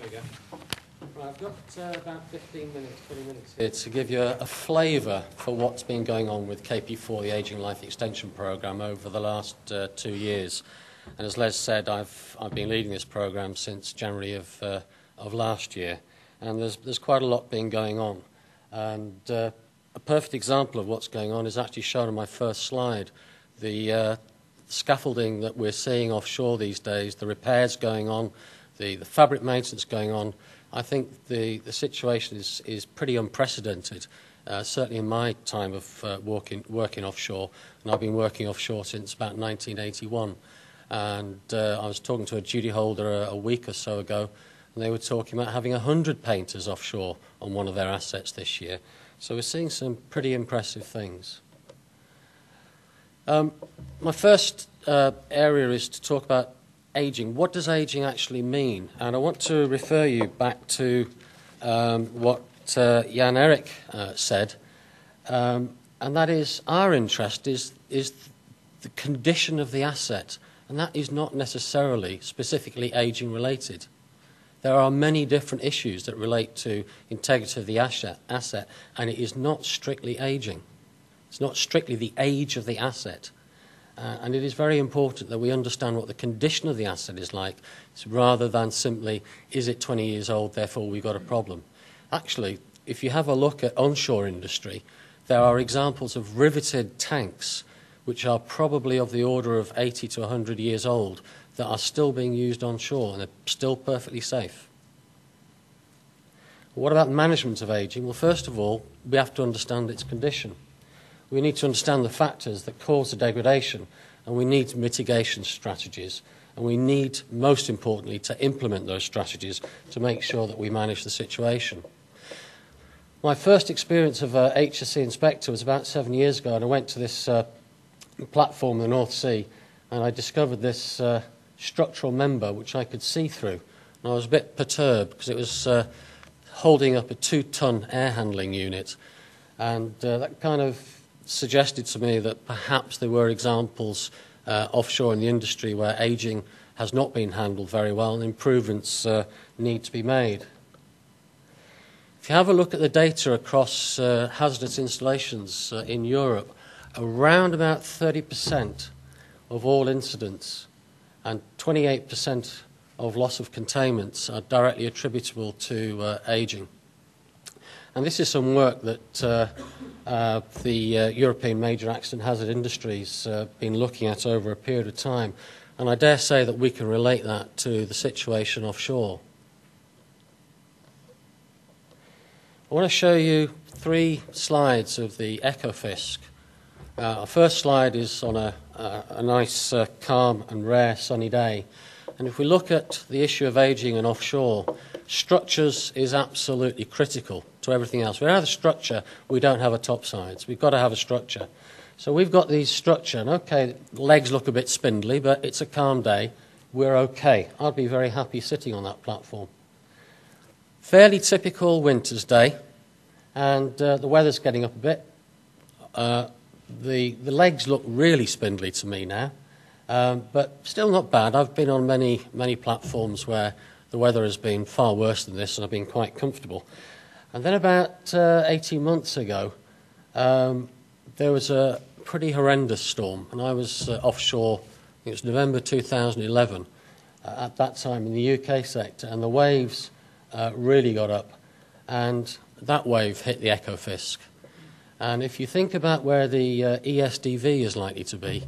we go. Right, I've got about 15 minutes, 20 minutes here to give you a flavour for what's been going on with KP4, the Ageing Life Extension Programme, over the last 2 years. And as Les said, I've been leading this programme since January of last year, and there's quite a lot been going on. And a perfect example of what's going on is actually shown on my first slide. The scaffolding that we're seeing offshore these days, the repairs going on, the fabric maintenance going on. I think the situation is pretty unprecedented, certainly in my time of working offshore, and I've been working offshore since about 1981. And I was talking to a duty holder a week or so ago, and they were talking about having 100 painters offshore on one of their assets this year. So we're seeing some pretty impressive things. My first area is to talk about ageing. What does ageing actually mean? And I want to refer you back to what Jan Erik said, and that is our interest is the condition of the asset, and that is not necessarily specifically ageing related. There are many different issues that relate to integrity of the asset, and it is not strictly ageing. It's not strictly the age of the asset. And it is very important that we understand what the condition of the asset is like, rather than simply, is it 20 years old, therefore we've got a problem. Actually, if you have a look at onshore industry, there are examples of riveted tanks which are probably of the order of 80 to 100 years old that are still being used onshore and are still perfectly safe. What about management of ageing? Well, first of all, we have to understand its condition. We need to understand the factors that cause the degradation, and we need mitigation strategies, and we need, most importantly, to implement those strategies to make sure that we manage the situation. My first experience of a HSE inspector was about 7 years ago, and I went to this platform in the North Sea, and I discovered this structural member which I could see through, and I was a bit perturbed because it was holding up a 2-ton air handling unit, and that kind of suggested to me that perhaps there were examples offshore in the industry where ageing has not been handled very well and improvements need to be made. If you have a look at the data across hazardous installations in Europe, around about 30% of all incidents and 28% of loss of containments are directly attributable to ageing. And this is some work that the European Major Accident Hazard Industry's been looking at over a period of time, and I dare say that we can relate that to the situation offshore. I want to show you 3 slides of the EcoFisc. Our first slide is on a nice, calm and rare sunny day, and if we look at the issue of ageing and offshore, structures is absolutely critical to everything else. Without a structure, we don't have a topsides. We've got to have a structure. So we've got these structure, and okay, legs look a bit spindly, but it's a calm day. We're okay. I'd be very happy sitting on that platform. Fairly typical winter's day, and the weather's getting up a bit. The legs look really spindly to me now, but still not bad. I've been on many platforms where the weather has been far worse than this, and I've been quite comfortable. And then about 18 months ago, there was a pretty horrendous storm, and I was offshore. It was November 2011, at that time in the UK sector, and the waves really got up, and that wave hit the EcoFisc. And if you think about where the ESDV is likely to be,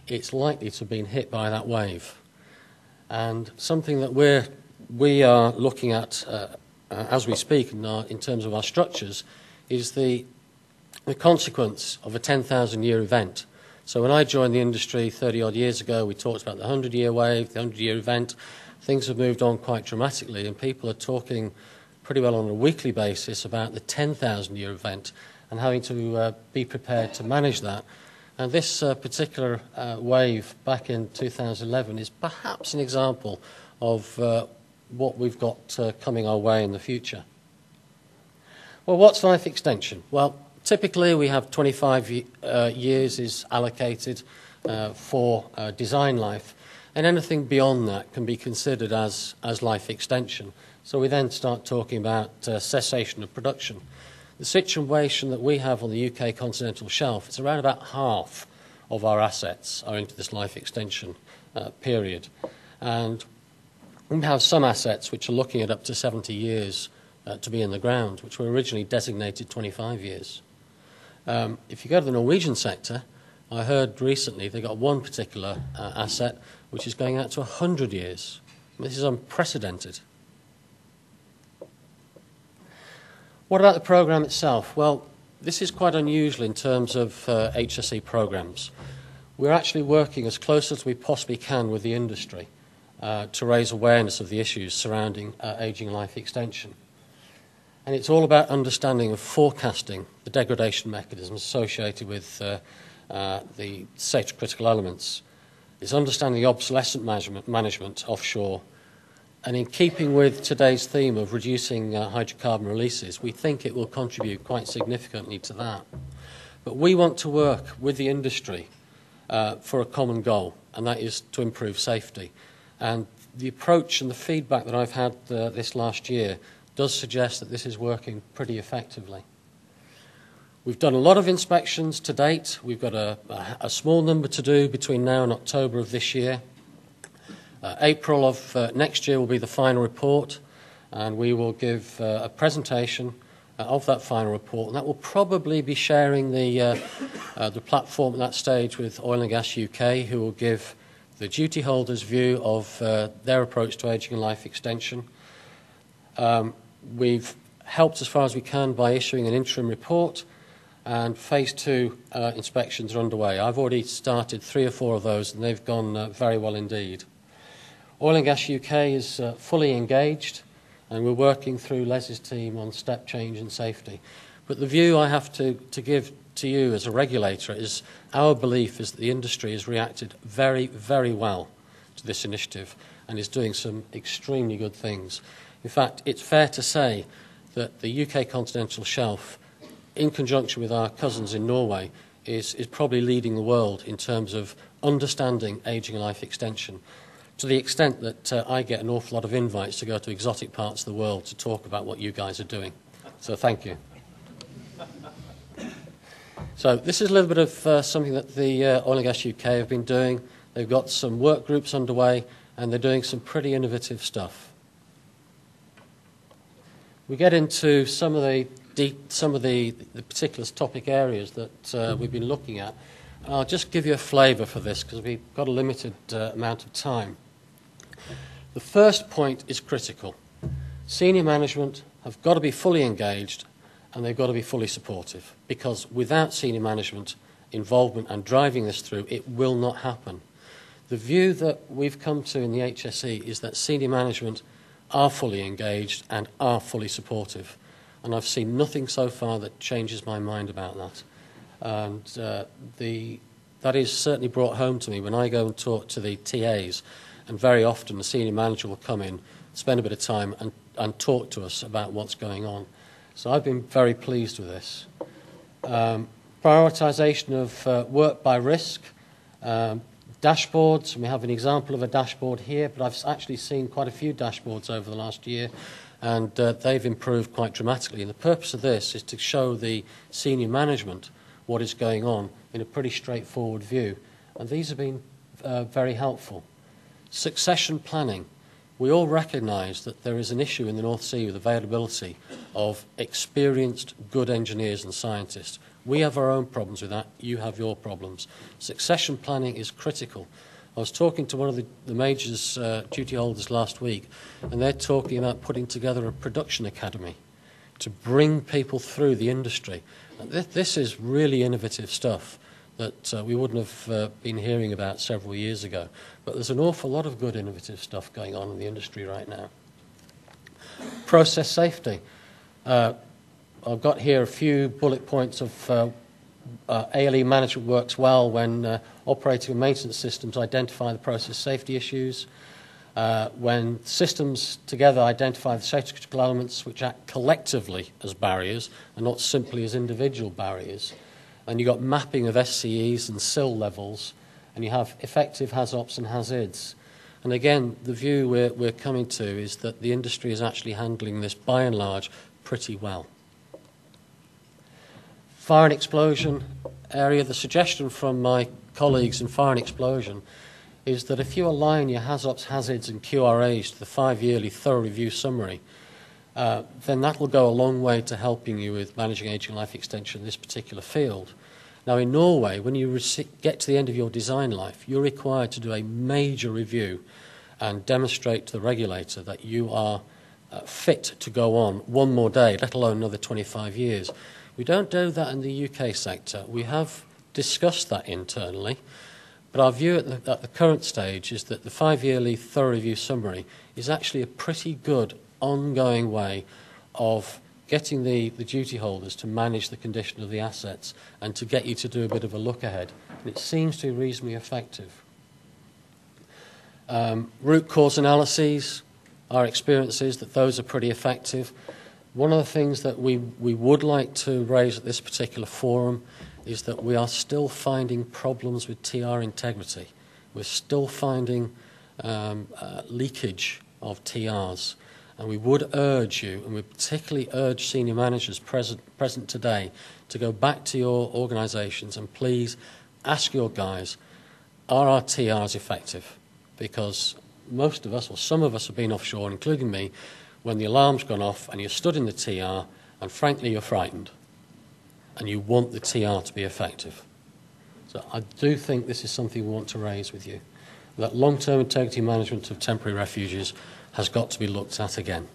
it's likely to have been hit by that wave. And something that we are looking at as we speak in terms of our structures is the consequence of a 10,000-year event. So when I joined the industry 30-odd years ago, we talked about the 100-year wave, the 100-year event. Things have moved on quite dramatically, and people are talking pretty well on a weekly basis about the 10,000-year event and having to be prepared to manage that. And this particular wave back in 2011 is perhaps an example of what we've got coming our way in the future. Well, what's life extension? Well, typically we have 25 years is allocated for design life. and anything beyond that can be considered as life extension. So we then start talking about cessation of production. The situation that we have on the UK continental shelf, it's around about half of our assets are into this life extension period. And we have some assets which are looking at up to 70 years to be in the ground, which were originally designated 25 years. If you go to the Norwegian sector, I heard recently they got one particular asset which is going out to 100 years. This is unprecedented. What about the programme itself? Well, this is quite unusual in terms of HSE programmes. We're actually working as close as we possibly can with the industry to raise awareness of the issues surrounding ageing life extension. And it's all about understanding and forecasting the degradation mechanisms associated with the safety critical elements. It's understanding the obsolescence management offshore. And in keeping with today's theme of reducing hydrocarbon releases, we think it will contribute quite significantly to that. But we want to work with the industry for a common goal, and that is to improve safety. And the approach and the feedback that I've had this last year does suggest that this is working pretty effectively. We've done a lot of inspections to date. We've got a small number to do between now and October of this year. April of next year will be the final report, and we will give a presentation of that final report, and that will probably be sharing the platform at that stage with Oil and Gas UK, who will give the duty holders' view of their approach to ageing and life extension. We've helped as far as we can by issuing an interim report, and phase 2 inspections are underway. I've already started 3 or 4 of those, and they've gone very well indeed. Oil and Gas UK is fully engaged, and we're working through Les's team on step change and safety. But the view I have to give to you as a regulator is our belief is that the industry has reacted very, very well to this initiative and is doing some extremely good things. In fact, it's fair to say that the UK continental shelf, in conjunction with our cousins in Norway, is probably leading the world in terms of understanding ageing and life extension, to the extent that I get an awful lot of invites to go to exotic parts of the world to talk about what you guys are doing. So thank you. So this is a little bit of something that the Oil and Gas UK have been doing. They've got some work groups underway, and they're doing some pretty innovative stuff. We get into some of the particular topic areas that we've been looking at. I'll just give you a flavour for this because we've got a limited amount of time. The first point is critical. Senior management have got to be fully engaged, and they've got to be fully supportive, because without senior management involvement and driving this through, it will not happen. The view that we've come to in the HSE is that senior management are fully engaged and are fully supportive, and I've seen nothing so far that changes my mind about that. And that is certainly brought home to me when I go and talk to the TAs, and very often the senior manager will come in, spend a bit of time and talk to us about what's going on. So I've been very pleased with this. Prioritisation of work by risk, dashboards, and we have an example of a dashboard here, but I've actually seen quite a few dashboards over the last year, and they've improved quite dramatically. And the purpose of this is to show the senior management what is going on in a pretty straightforward view. And these have been very helpful. Succession planning. We all recognise that there is an issue in the North Sea with availability of experienced, good engineers and scientists. We have our own problems with that. You have your problems. Succession planning is critical. I was talking to one of the majors, duty holders last week, and they're talking about putting together a production academy to bring people through the industry. This is really innovative stuff that we wouldn't have been hearing about several years ago. But there's an awful lot of good innovative stuff going on in the industry right now. Process safety. I've got here a few bullet points of ALE management works well when operating and maintenance systems identify the process safety issues, when systems together identify the safety critical elements which act collectively as barriers and not simply as individual barriers. And you've got mapping of SCEs and SIL levels, and you have effective HAZOPs and HAZIDs. And again, the view we're coming to is that the industry is actually handling this, by and large, pretty well. Fire and explosion area, the suggestion from my colleagues in fire and explosion is that if you align your HAZOPs, hazards and QRAs to the 5-yearly thorough review summary, then that will go a long way to helping you with managing aging life extension in this particular field. Now in Norway, when you get to the end of your design life, you're required to do a major review and demonstrate to the regulator that you are fit to go on one more day, let alone another 25 years. We don't do that in the UK sector. We have discussed that internally, but our view at the current stage is that the 5-yearly thorough review summary is actually a pretty good ongoing way of getting the duty holders to manage the condition of the assets and to get you to do a bit of a look ahead. And it seems to be reasonably effective. Root cause analyses, our experience is that those are pretty effective. One of the things that we would like to raise at this particular forum is that we are still finding problems with TR integrity. We're still finding leakage of TRs. And we would urge you, and we particularly urge senior managers present today, to go back to your organisations and please ask your guys, are our TRs effective? Because most of us, or some of us, have been offshore, including me, when the alarm's gone off and you're stood in the TR and frankly you're frightened and you want the TR to be effective. So I do think this is something we want to raise with you, that long-term integrity management of temporary refuges has got to be looked at again.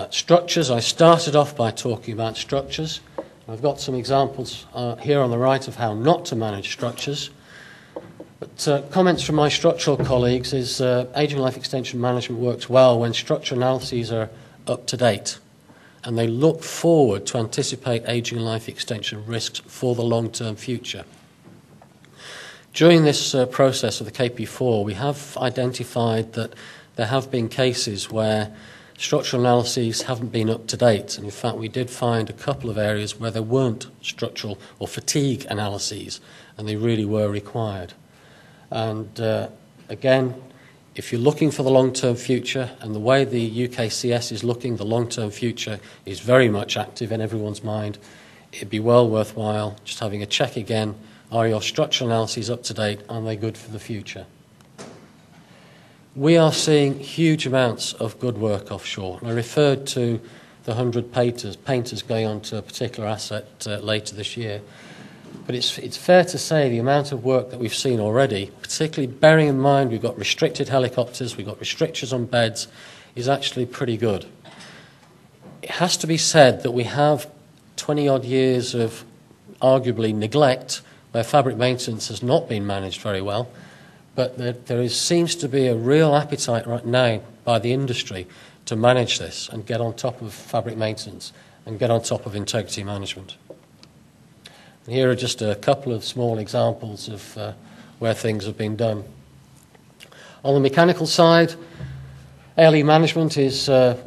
Structures, I started off by talking about structures. I've got some examples here on the right of how not to manage structures. But comments from my structural colleagues is aging life extension management works well when structural analyses are up to date and they look forward to anticipate aging life extension risks for the long-term future. During this process of the KP4, we have identified that there have been cases where structural analyses haven't been up to date. And in fact, we did find a couple of areas where there weren't structural or fatigue analyses, and they really were required. And again, if you're looking for the long-term future, and the way the UKCS is looking, the long-term future is very much active in everyone's mind, it'd be well worthwhile just having a check again. Are your structural analyses up to date? Are they good for the future? We are seeing huge amounts of good work offshore. I referred to the 100 painters going on to a particular asset later this year. But it's fair to say the amount of work that we've seen already, particularly bearing in mind we've got restricted helicopters, we've got restrictions on beds, is actually pretty good. It has to be said that we have 20-odd years of arguably neglect where fabric maintenance has not been managed very well, but there seems to be a real appetite right now by the industry to manage this and get on top of fabric maintenance and get on top of integrity management. And here are just a couple of small examples of where things have been done. On the mechanical side, ALE management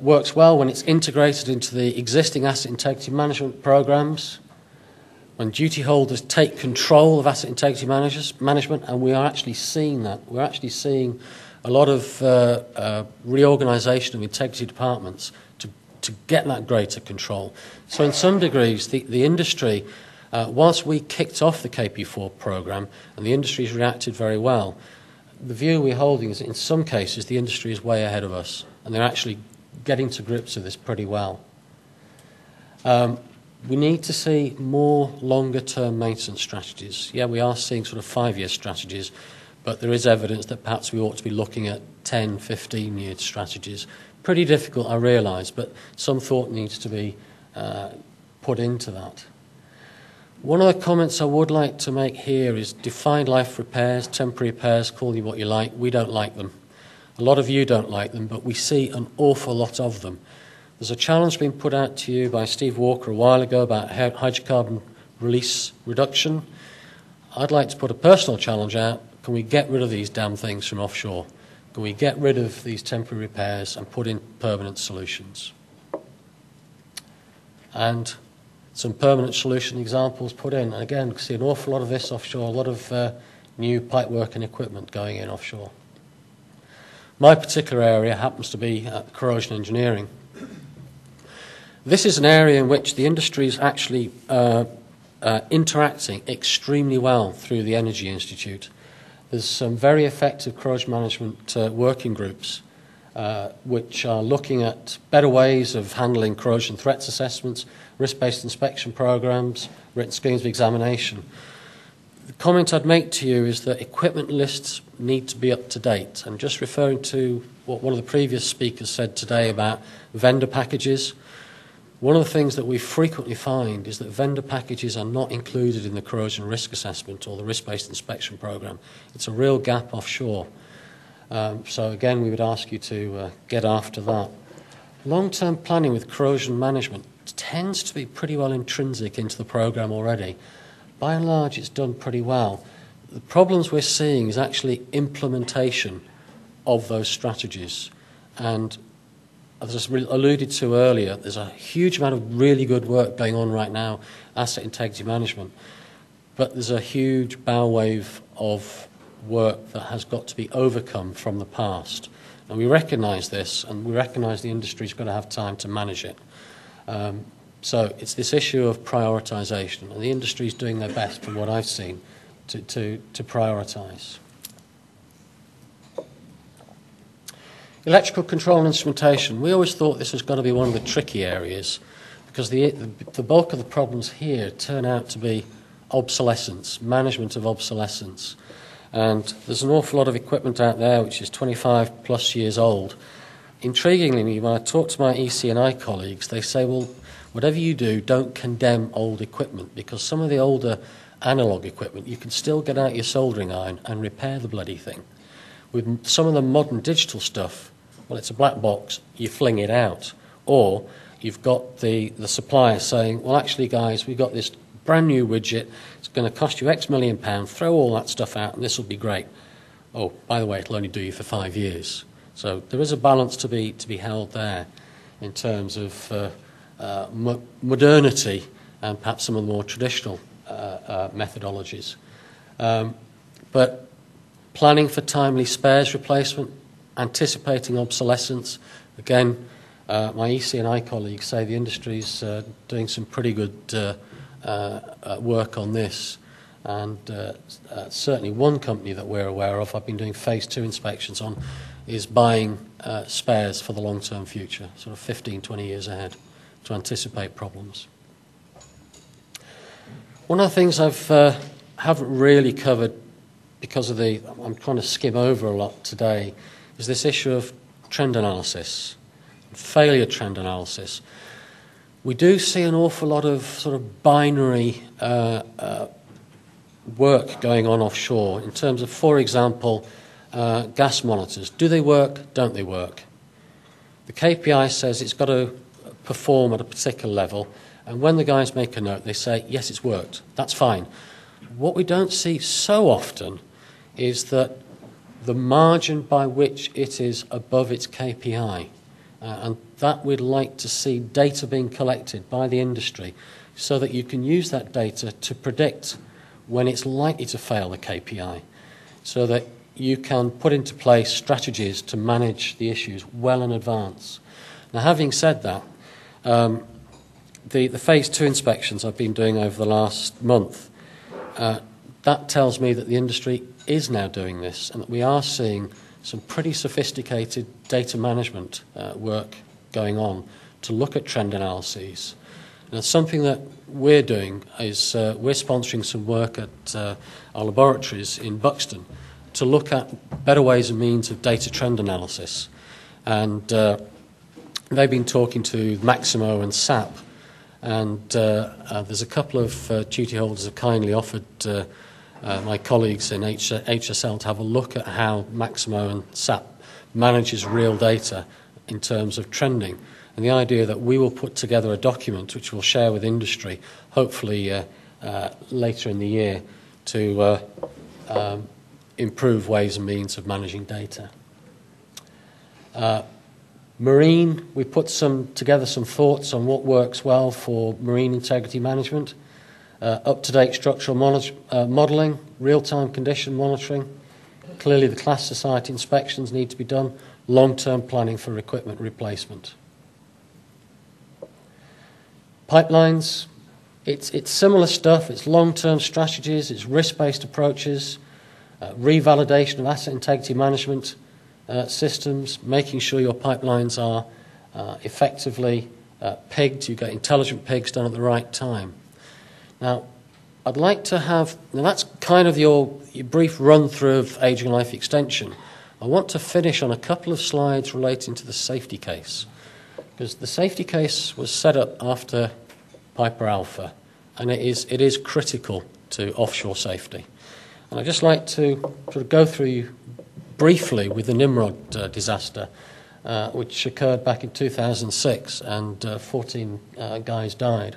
works well when it's integrated into the existing asset integrity management programs, when duty holders take control of asset integrity management, and we are actually seeing that. We're actually seeing a lot of reorganisation of integrity departments to get that greater control. So in some degrees, the industry, whilst we kicked off the KP4 programme, and the industry's reacted very well, the view we're holding is that in some cases the industry is way ahead of us, and they're actually getting to grips with this pretty well. We need to see more longer-term maintenance strategies. Yeah, we are seeing sort of 5-year strategies, but there is evidence that perhaps we ought to be looking at 10, 15-year strategies. Pretty difficult, I realise, but some thought needs to be put into that. One of the comments I would like to make here is defined life repairs, temporary repairs, call them what you like. We don't like them. A lot of you don't like them, but we see an awful lot of them. There's a challenge being put out to you by Steve Walker a while ago about hydrocarbon release reduction. I'd like to put a personal challenge out. Can we get rid of these damn things from offshore? Can we get rid of these temporary repairs and put in permanent solutions? And some permanent solution examples put in. And again, we see an awful lot of this offshore, a lot of new pipework and equipment going in offshore. My particular area happens to be corrosion engineering. This is an area in which the industry is actually interacting extremely well through the Energy Institute. There's some very effective corrosion management working groups which are looking at better ways of handling corrosion threats assessments, risk-based inspection programs, written schemes of examination. The comment I'd make to you is that equipment lists need to be up to date. And just referring to what one of the previous speakers said today about vendor packages, one of the things that we frequently find is that vendor packages are not included in the corrosion risk assessment or the risk-based inspection program. It's a real gap offshore. So again, we would ask you to get after that. Long-term planning with corrosion management tends to be pretty well intrinsic into the program already. By and large, it's done pretty well. The problems we're seeing is actually implementation of those strategies. And as I alluded to earlier, there's a huge amount of really good work going on right now, asset integrity management. But there's a huge bow wave of work that has got to be overcome from the past. And we recognise this, and we recognise the industry's got to have time to manage it. So it's this issue of prioritisation, and the industry's doing their best, from what I've seen, to prioritise. Electrical control and instrumentation. We always thought this was going to be one of the tricky areas because the bulk of the problems here turn out to be obsolescence, management of obsolescence. And there's an awful lot of equipment out there which is 25 plus years old. Intriguingly, when I talk to my EC&I colleagues, they say, well, whatever you do, don't condemn old equipment, because some of the older analogue equipment, you can still get out your soldering iron and repair the bloody thing. With some of the modern digital stuff, well, it's a black box, you fling it out. Or you've got the supplier saying, well, actually, guys, we've got this brand new widget, it's going to cost you X million pounds, throw all that stuff out and this will be great. Oh, by the way, it'll only do you for 5 years. So there is a balance to be held there in terms of modernity and perhaps some of the more traditional methodologies. But planning for timely spares replacement, anticipating obsolescence. Again, my EC&I colleagues say the industry's doing some pretty good work on this. And certainly one company that we're aware of, I've been doing phase 2 inspections on, is buying spares for the long-term future, sort of 15, 20 years ahead, to anticipate problems. One of the things haven't really covered because of I'm trying to skim over a lot today, is this issue of trend analysis, failure trend analysis. We do see an awful lot of sort of binary work going on offshore in terms of, for example, gas monitors. Do they work? Don't they work? The KPI says it's got to perform at a particular level, and when the guys make a note, they say, yes, it's worked. That's fine. What we don't see so often is that the margin by which it is above its KPI, and that we'd like to see data being collected by the industry so that you can use that data to predict when it's likely to fail the KPI, so that you can put into place strategies to manage the issues well in advance. Now, having said that, the phase 2 inspections I've been doing over the last month, that tells me that the industry is now doing this and that we are seeing some pretty sophisticated data management work going on to look at trend analyses. And something that we're doing is we're sponsoring some work at our laboratories in Buxton to look at better ways and means of data trend analysis. And they've been talking to Maximo and SAP, and there's a couple of duty holders have kindly offered my colleagues in HSL to have a look at how Maximo and SAP manages real data in terms of trending. And the idea that we will put together a document which we'll share with industry, hopefully later in the year, to improve ways and means of managing data. Marine, we put together some thoughts on what works well for marine integrity management. up-to-date structural modelling, real-time condition monitoring. Clearly the class society inspections need to be done, long-term planning for equipment replacement. Pipelines, it's similar stuff, it's long-term strategies, it's risk-based approaches, revalidation of asset integrity management systems, making sure your pipelines are effectively pigged, you get intelligent pigs done at the right time. Now, I'd like to have, now that's kind of your brief run-through of aging life extension. I want to finish on a couple of slides relating to the safety case, because the safety case was set up after Piper Alpha, and it is critical to offshore safety. And I'd just like to sort of go through briefly with the Nimrod disaster, which occurred back in 2006, and 14 guys died.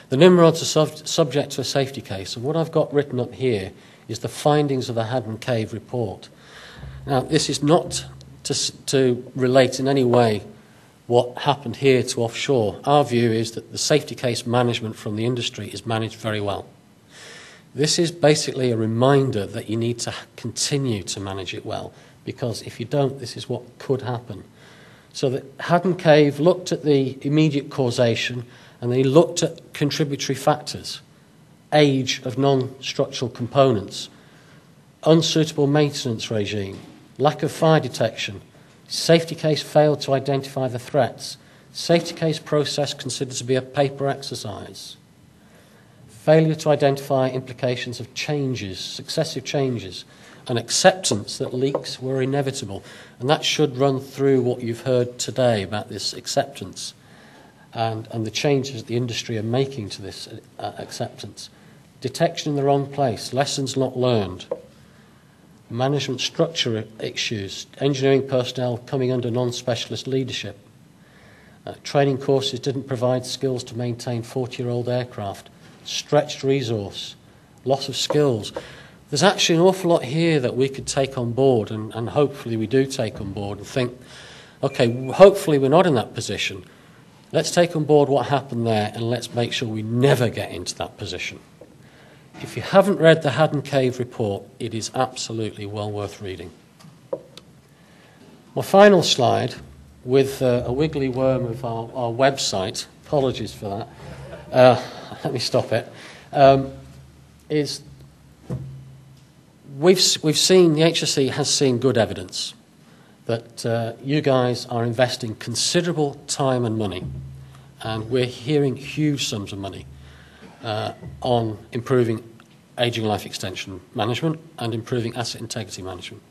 The Nimrods are subject to a safety case, and what I've got written up here is the findings of the Haddon Cave report. Now, this is not to relate in any way what happened here to offshore. Our view is that the safety case management from the industry is managed very well. This is basically a reminder that you need to continue to manage it well, because if you don't, this is what could happen. So that Haddon Cave looked at the immediate causation, and they looked at contributory factors, age of non-structural components, unsuitable maintenance regime, lack of fire detection, safety case failed to identify the threats, safety case process considered to be a paper exercise, failure to identify implications of changes, successive changes, and acceptance that leaks were inevitable. And that should run through what you've heard today about this acceptance and the changes the industry are making to this acceptance. Detection in the wrong place, lessons not learned, management structure issues, engineering personnel coming under non-specialist leadership, training courses didn't provide skills to maintain 40-year-old aircraft, stretched resource, loss of skills. There's actually an awful lot here that we could take on board, and hopefully we do take on board and think, okay, hopefully we're not in that position. Let's take on board what happened there, and let's make sure we never get into that position. If you haven't read the Haddon Cave report, it is absolutely well worth reading. My final slide, with a wiggly worm of our website, apologies for that, let me stop it, is we've seen, the HSE has seen good evidence that you guys are investing considerable time and money, and we're hearing huge sums of money on improving aging life extension management and improving asset integrity management.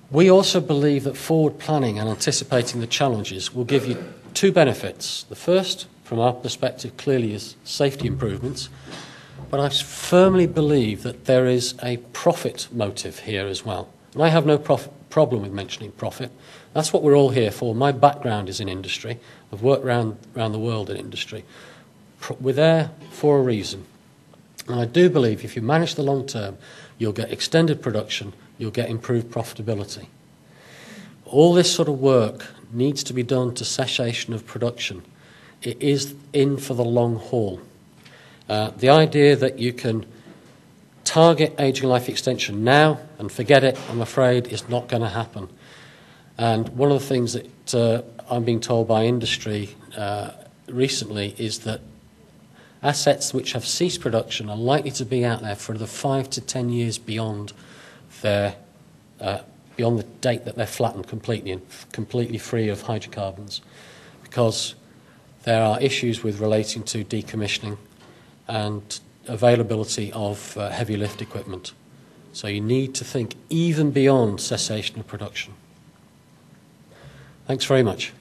We also believe that forward planning and anticipating the challenges will give you two benefits. The first, from our perspective, clearly is safety improvements, but I firmly believe that there is a profit motive here as well. And I have no problem with mentioning profit. That's what we're all here for. My background is in industry. I've worked around the world in industry. We're there for a reason. And I do believe if you manage the long term, you'll get extended production, you'll get improved profitability. All this sort of work needs to be done to cessation of production. It is in for the long haul. The idea that you can target aging life extension now and forget it, I'm afraid, is not going to happen. And one of the things that I'm being told by industry recently is that assets which have ceased production are likely to be out there for the 5 to 10 years beyond the date that they're flattened completely and completely free of hydrocarbons, because there are issues with relating to decommissioning and availability of heavy lift equipment. So you need to think even beyond cessation of production. Thanks very much.